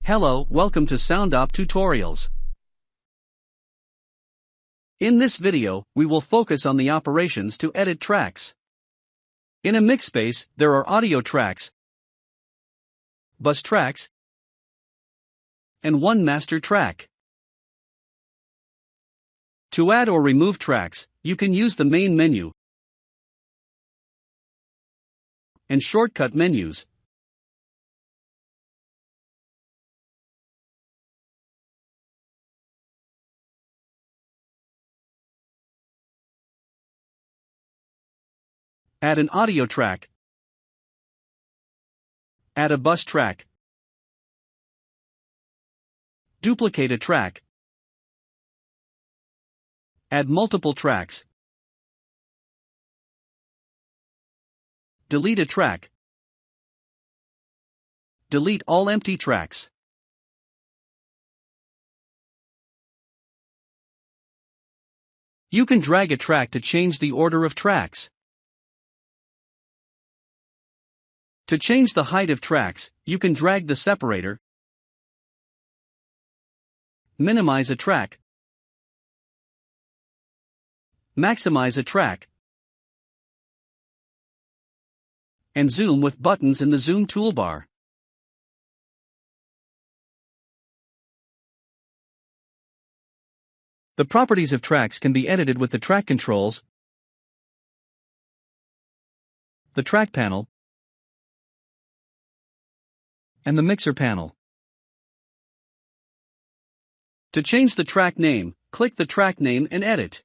Hello, welcome to Soundop Tutorials. In this video, we will focus on the operations to edit tracks. In a mix space, there are audio tracks, bus tracks, and one master track. To add or remove tracks, you can use the main menu and shortcut menus. Add an audio track. Add a bus track. Duplicate a track. Add multiple tracks. Delete a track. Delete all empty tracks. You can drag a track to change the order of tracks. To change the height of tracks, you can drag the separator, minimize a track, maximize a track, and zoom with buttons in the zoom toolbar. The properties of tracks can be edited with the track controls, the track panel, and the mixer panel. To change the track name, click the track name and edit.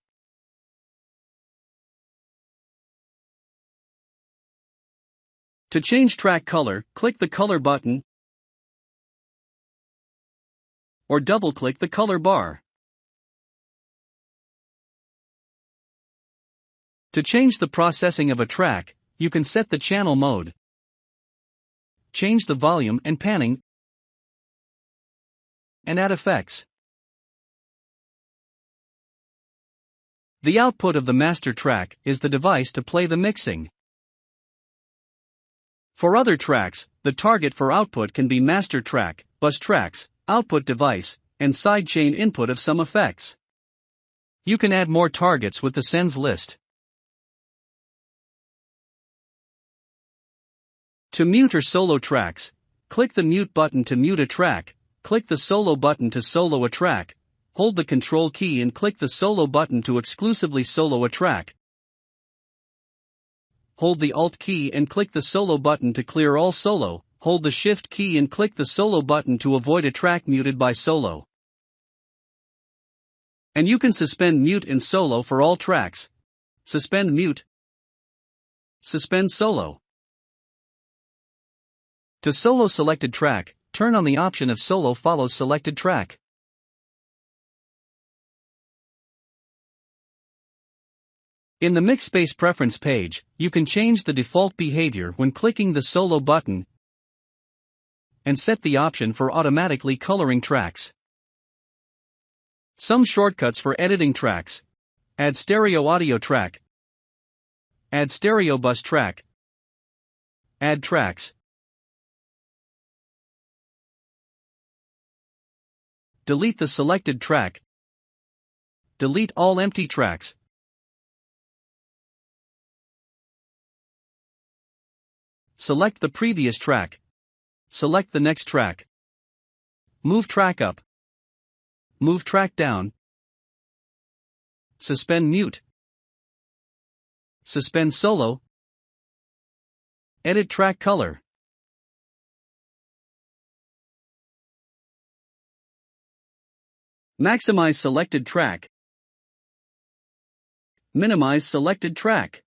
To change track color, click the color button or double-click the color bar. To change the processing of a track, you can set the channel mode, change the volume and panning, and add effects. The output of the master track is the device to play the mixing. For other tracks, the target for output can be master track, bus tracks, output device, and sidechain input of some effects. You can add more targets with the sends list. To mute or solo tracks, click the mute button to mute a track, click the solo button to solo a track, hold the control key and click the solo button to exclusively solo a track. Hold the alt key and click the solo button to clear all solo, hold the shift key and click the solo button to avoid a track muted by solo. And you can suspend mute and solo for all tracks. Suspend mute. Suspend solo. To solo selected track, turn on the option of solo follows selected track. In the mix space preference page, you can change the default behavior when clicking the solo button and set the option for automatically coloring tracks. Some shortcuts for editing tracks: add stereo audio track, add stereo bus track, add tracks, delete the selected track, delete all empty tracks, select the previous track, select the next track, move track up, move track down, suspend mute, suspend solo, edit track color. Maximize selected track. Minimize selected track.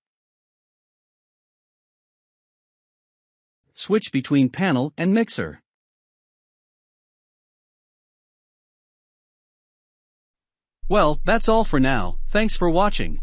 Switch between panel and mixer. Well, that's all for now. Thanks for watching.